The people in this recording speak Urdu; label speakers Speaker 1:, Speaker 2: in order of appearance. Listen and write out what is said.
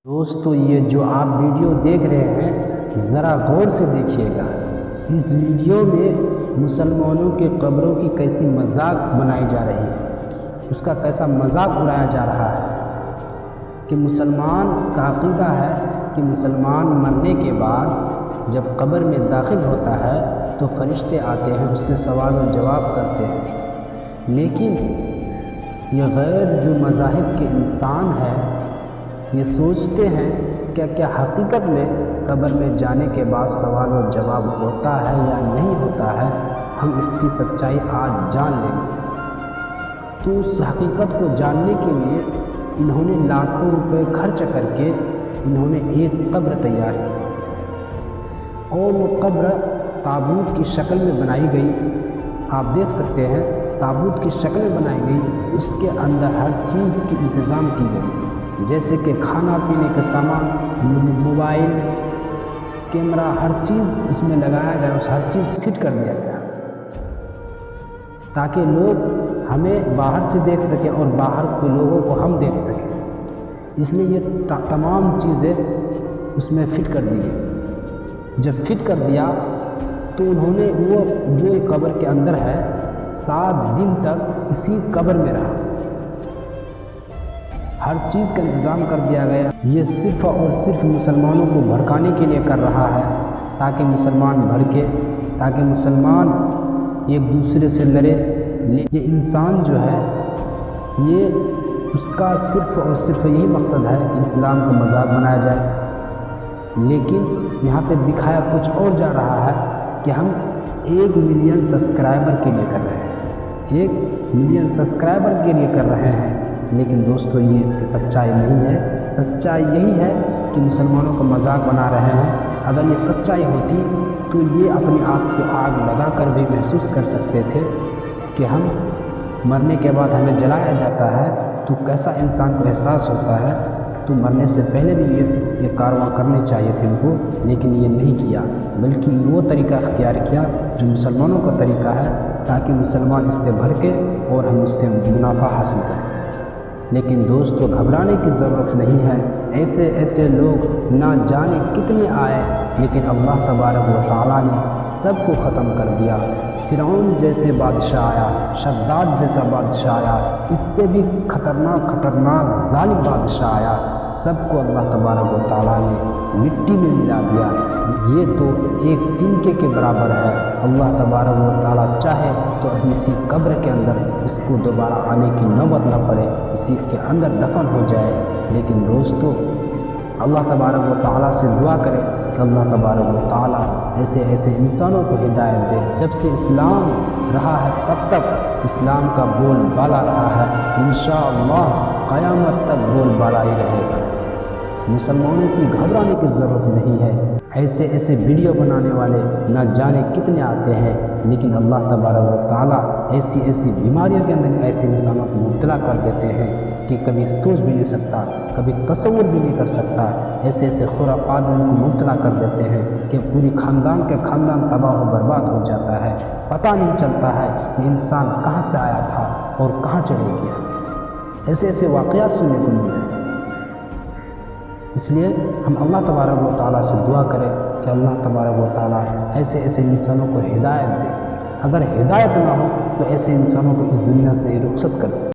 Speaker 1: دوستو یہ جو آپ ویڈیو دیکھ رہے ہیں ذرا غور سے دیکھیے گا۔ اس ویڈیو میں مسلمانوں کے قبروں کی کیسی مذاق بنائی جا رہی ہے، اس کا کیسا مذاق اڑایا جا رہا ہے کہ مسلمان کا عقیدہ ہے کہ مسلمان مرنے کے بعد جب قبر میں داخل ہوتا ہے تو فرشتے آتے ہیں، اس سے سوال و جواب کرتے ہیں۔ لیکن یہ غیر جو مذاہب کے انسان ہے یہ سوچتے ہیں کیا حقیقت میں قبر میں جانے کے بعد سوال و جواب ہوتا ہے یا نہیں ہوتا ہے۔ ہم اس کی سچائی آج جان لیں گے۔ تو اس حقیقت کو جاننے کے لیے انہوں نے لاکھوں روپے خرچ کر کے انہوں نے ایک قبر تیار کی اور وہ قبر تابوت کی شکل میں بنائی گئی۔ آپ دیکھ سکتے ہیں تابوت کی شکل میں بنائی گئی، اس کے اندر ہر چیز کی انتظام کی گئی، جیسے کہ کھانا پینے کا سامان، موبائل، کیمرہ، ہر چیز اس میں لگایا گیا، اس ہر چیز فٹ کر دیا گیا تاکہ لوگ ہمیں باہر سے دیکھ سکیں اور باہر کے لوگوں کو ہم دیکھ سکیں۔ اس لیے یہ تمام چیزیں اس میں فٹ کر دی گئی۔ جب فٹ کر دیا تو انہوں نے وہ جو قبر کے اندر ہے 7 دن تک اسی قبر میں رہا، ہر چیز کا انتظام کر دیا گیا۔ یہ صرف اور صرف مسلمانوں کو بھڑکانے کے لیے کر رہا ہے تاکہ مسلمان بھڑکے، تاکہ مسلمان ایک دوسرے سے لڑے۔ یہ انسان جو ہے یہ اس کا صرف اور صرف یہی مقصد ہے کہ اسلام کا مذاق بنایا جائے، لیکن یہاں پہ دکھایا کچھ اور جا رہا ہے کہ ہم 1 ملین سبسکرائبر کے لیے کر رہے ہیں، 1 ملین سبسکرائبر کے لیے کر رہے ہیں۔ لیکن دوستو یہ اس کی سچائی نہیں ہے۔ سچائی یہی ہے کہ مسلمانوں کا مذاق بنا رہے ہیں۔ اگر یہ سچائی ہوتی تو یہ اپنے آپ کو آگ لگا کر بھی محسوس کر سکتے تھے کہ ہم مرنے کے بعد ہمیں جلایا جاتا ہے تو کیسا انسان کو احساس ہوتا ہے۔ تو مرنے سے پہلے بھی یہ کارروائی کرنی چاہیے تھی ان کو، لیکن یہ نہیں کیا، بلکہ وہ طریقہ اختیار کیا جو مسلمانوں کا طریقہ ہے تاکہ مسلمان اس سے بھڑکے اور ہم اس سے منافع حاصل کریں۔ لیکن دوستو گھبرانے کی ضرورت نہیں ہے، ایسے لوگ نہ جانے کتنے آئے، لیکن اللہ تبارک و تعالیٰ نے سب کو ختم کر دیا۔ فرعون جیسے بادشاہ آیا، شداد جیسا بادشاہ آیا، اس سے بھی خطرناک ظالم بادشاہ آیا، سب کو اللہ تبارک و تعالیٰ نے مٹی میں ملا دیا۔ یہ تو ایک تنکے کے برابر ہے۔ اللہ تبارک و تعالیٰ چاہے تو اسی قبر کے اندر اس کو دوبارہ آنے کی نوبت نہ پڑے، اسی کے اندر دفن ہو جائے۔ لیکن دوستو اللہ تبارک و تعالیٰ سے دعا کرے کہ اللہ تبارک و تعالیٰ ایسے انسانوں کو ہدایت دے۔ جب سے اسلام رہا ہے تب تک اسلام کا بول بالا رہا ہے، انشاءاللہ قیامت تک بول بالا ہی رہے گا۔ مسلمانوں کی گھبرانے کی ضرورت نہیں ہے۔ ایسے ویڈیو بنانے والے نہ جانے کتنے آتے ہیں، لیکن اللہ تبارک و تعالیٰ ایسی بیماریوں کے اندر ایسے انسانوں کو مبتلا کر دیتے ہیں کہ کبھی سوچ بھی نہیں سکتا، کبھی تصور بھی نہیں کر سکتا۔ ایسے خرافات میں ان کو مبتلا کر دیتے ہیں کہ پوری خاندان تباہ و برباد ہو جاتا ہے۔ پتہ نہیں چلتا ہے کہ انسان کہاں سے آیا تھا اور کہاں چلے گیا۔ ایسے واقعات سننے کو ملتے ہیں۔ اس لیے ہم اللہ تبارک و تعالیٰ سے دعا کریں کہ اللہ تبارک و تعالیٰ ایسے انسانوں کو ہدایت دے۔ اگر ہدایت نہ ہو تو ایسے انسانوں کو اس دنیا سے رخصت کر دے۔